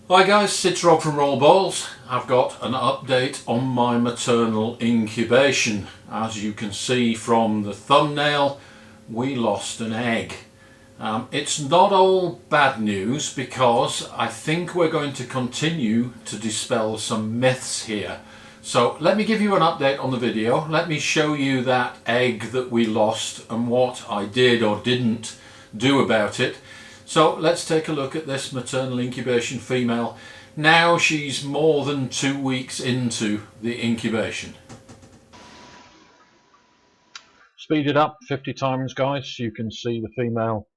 Hi guys, it's Rob from Roll Balls. I've got an update on my maternal incubation. As you can see from the thumbnail, we lost an egg. It's not all bad news because I think we're going to continue to dispel some myths here. So let me give you an update on the video. Let me show you that egg that we lost and what I did or didn't do about it. So let's take a look at this maternal incubation female. Now she's more than 2 weeks into the incubation. Speed it up 50 times, guys. You can see the female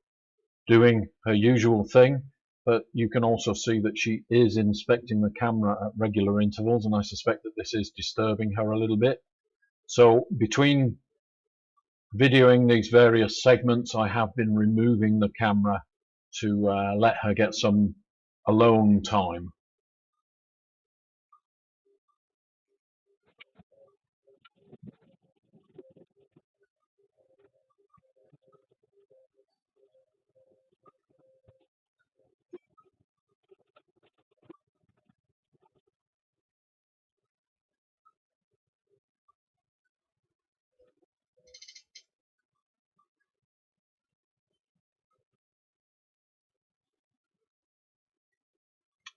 doing her usual thing, but you can also see that she is inspecting the camera at regular intervals, and I suspect that this is disturbing her a little bit. So between videoing these various segments, I have been removing the camera to let her get some alone time.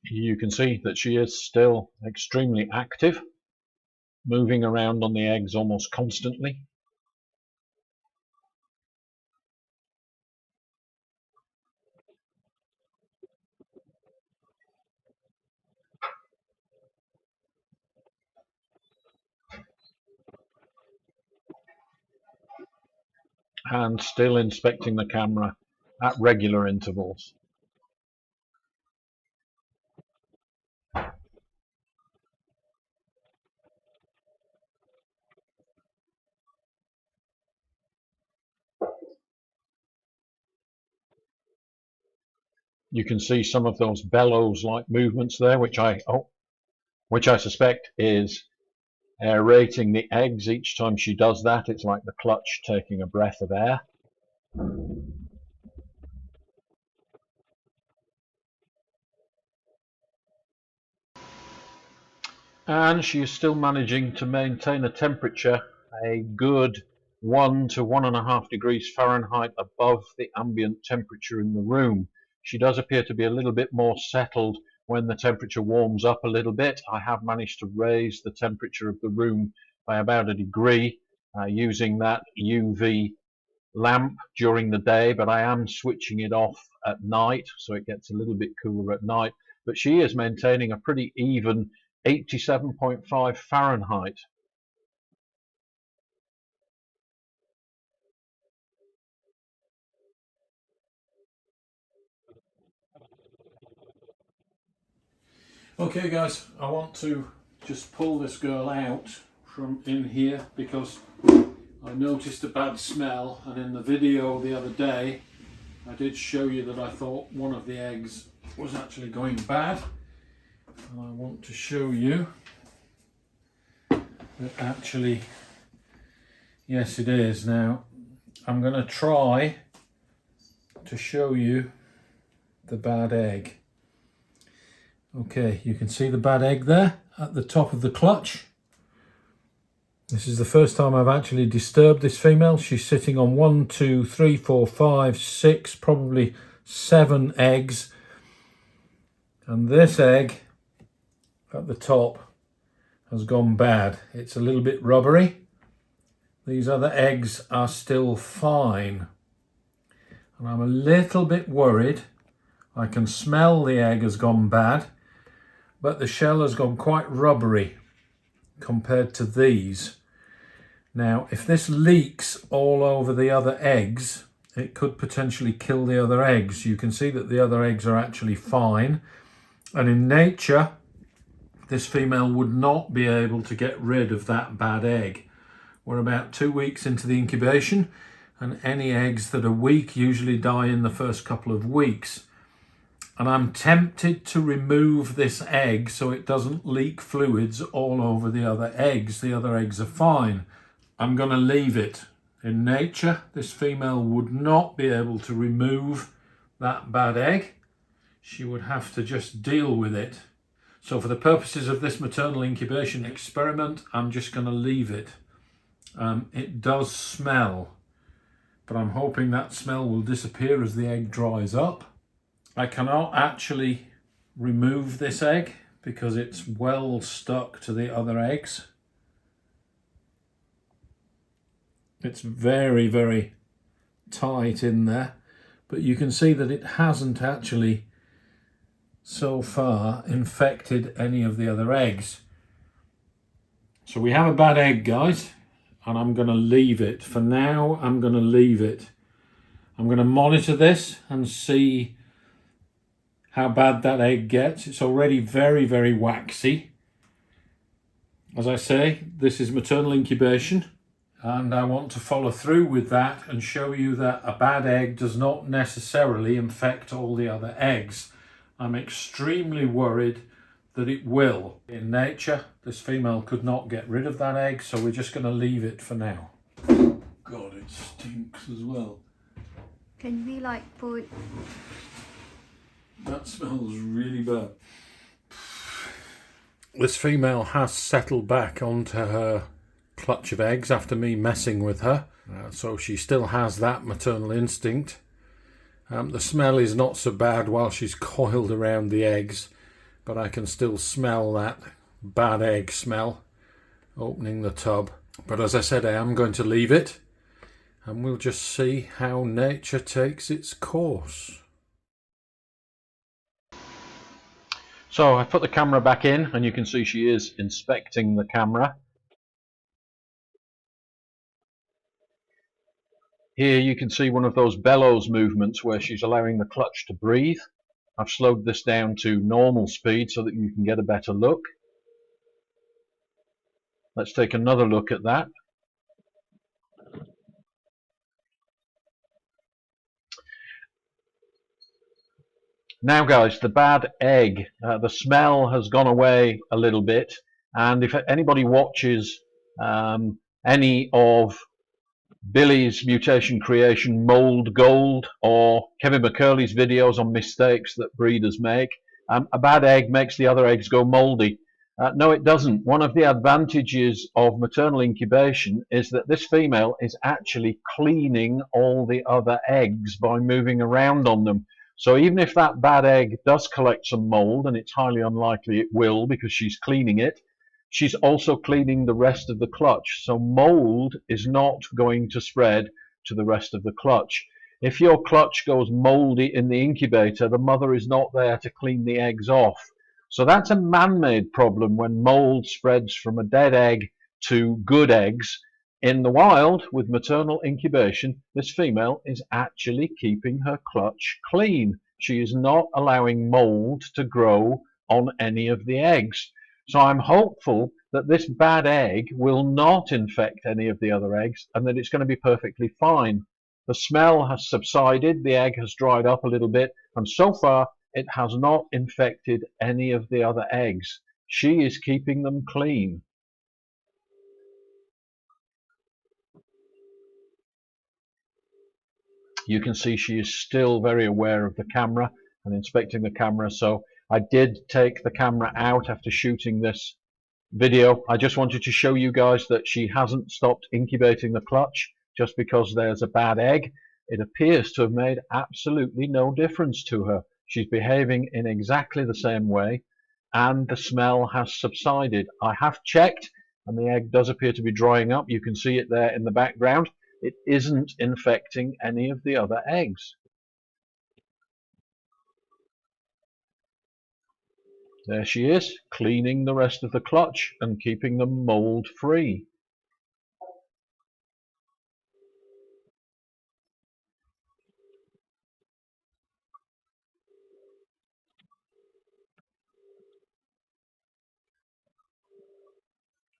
You can see that she is still extremely active, moving around on the eggs almost constantly. And still inspecting the camera at regular intervals. You can see some of those bellows-like movements there, which I suspect is aerating the eggs. Each time she does that, it's like the clutch taking a breath of air. And she is still managing to maintain a temperature a good 1 to 1.5 degrees Fahrenheit above the ambient temperature in the room. She does appear to be a little bit more settled when the temperature warms up a little bit. I have managed to raise the temperature of the room by about a degree using that UV lamp during the day, but I am switching it off at night so it gets a little bit cooler at night. But she is maintaining a pretty even 87.5 Fahrenheit. Okay guys, I want to just pull this girl out from in here because I noticed a bad smell, and in the video the other day I did show you that I thought one of the eggs was actually going bad, and I want to show you that actually yes it is. Now I'm going to try to show you the bad egg. Okay, you can see the bad egg there at the top of the clutch. This is the first time I've actually disturbed this female. She's sitting on 1, 2, 3, 4, 5, 6, probably 7 eggs. And this egg at the top has gone bad. It's a little bit rubbery. These other eggs are still fine. And I'm a little bit worried. I can smell the egg has gone bad, but the shell has gone quite rubbery compared to these. Now, if this leaks all over the other eggs, it could potentially kill the other eggs. You can see that the other eggs are actually fine. And in nature, this female would not be able to get rid of that bad egg. We're about 2 weeks into the incubation, and any eggs that are weak usually die in the first couple of weeks. And I'm tempted to remove this egg so it doesn't leak fluids all over the other eggs. The other eggs are fine. I'm going to leave it. In nature, this female would not be able to remove that bad egg. she would have to just deal with it. So for the purposes of this maternal incubation experiment, I'm just going to leave it. It does smell, but I'm hoping that smell will disappear as the egg dries up. I cannot actually remove this egg because it's well stuck to the other eggs. It's very, very tight in there, but you can see that it hasn't actually so far infected any of the other eggs. So we have a bad egg, guys, and I'm going to leave it. For now, I'm going to leave it. I'm going to monitor this and see how bad that egg gets. It's already very, very waxy. As I say, this is maternal incubation, and I want to follow through with that and show you that a bad egg does not necessarily infect all the other eggs. I'm extremely worried that it will. In nature, this female could not get rid of that egg, so we're just going to leave it for now. God, it stinks as well. Can we like put... That smells really bad. This female has settled back onto her clutch of eggs after me messing with her. So she still has that maternal instinct. The smell is not so bad while she's coiled around the eggs, but I can still smell that bad egg smell opening the tub. But as I said, I am going to leave it, and we'll just see how nature takes its course. So I put the camera back in, and you can see she is inspecting the camera. Here you can see one of those bellows movements where she's allowing the clutch to breathe. I've slowed this down to normal speed so that you can get a better look. Let's take another look at that. Now guys, the bad egg, the smell has gone away a little bit, and if anybody watches any of Billy's Mutation Creation Mold Gold or Kevin McCurley's videos on mistakes that breeders make, a bad egg makes the other eggs go moldy. No, it doesn't. One of the advantages of maternal incubation is that this female is actually cleaning all the other eggs by moving around on them. So even if that bad egg does collect some mold, and it's highly unlikely it will because she's cleaning it, she's also cleaning the rest of the clutch. So mold is not going to spread to the rest of the clutch. If your clutch goes moldy in the incubator, the mother is not there to clean the eggs off. So that's a man-made problem when mold spreads from a dead egg to good eggs. In the wild, with maternal incubation, this female is actually keeping her clutch clean. She is not allowing mold to grow on any of the eggs. So I'm hopeful that this bad egg will not infect any of the other eggs and that it's going to be perfectly fine. The smell has subsided, the egg has dried up a little bit, and so far it has not infected any of the other eggs. She is keeping them clean. You can see she is still very aware of the camera and inspecting the camera. So I did take the camera out after shooting this video. I just wanted to show you guys that she hasn't stopped incubating the clutch just because there's a bad egg. It appears to have made absolutely no difference to her. She's behaving in exactly the same way, and the smell has subsided. I have checked, and the egg does appear to be drying up. You can see it there in the background. It isn't infecting any of the other eggs. There she is, cleaning the rest of the clutch and keeping them mold free.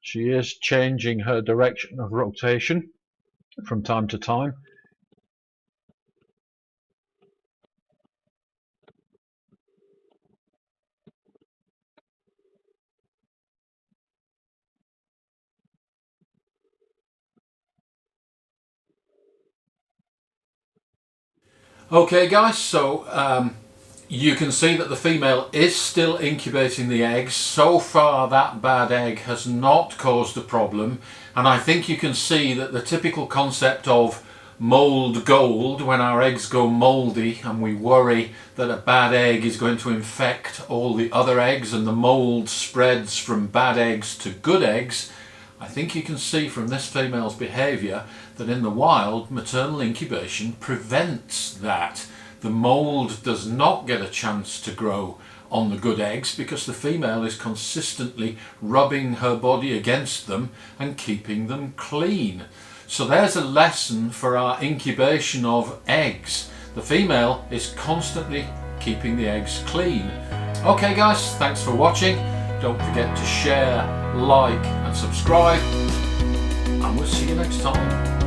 She is changing her direction of rotation from time to time. Okay guys, so you can see that the female is still incubating the eggs. So far that bad egg has not caused a problem, and I think you can see that the typical concept of mold gold, when our eggs go moldy and we worry that a bad egg is going to infect all the other eggs and the mold spreads from bad eggs to good eggs, I think you can see from this female's behaviour that in the wild maternal incubation prevents that. The mold does not get a chance to grow on the good eggs because the female is consistently rubbing her body against them and keeping them clean. So there's a lesson for our incubation of eggs. The female is constantly keeping the eggs clean. Okay guys, thanks for watching. Don't forget to share, like and subscribe, and we'll see you next time.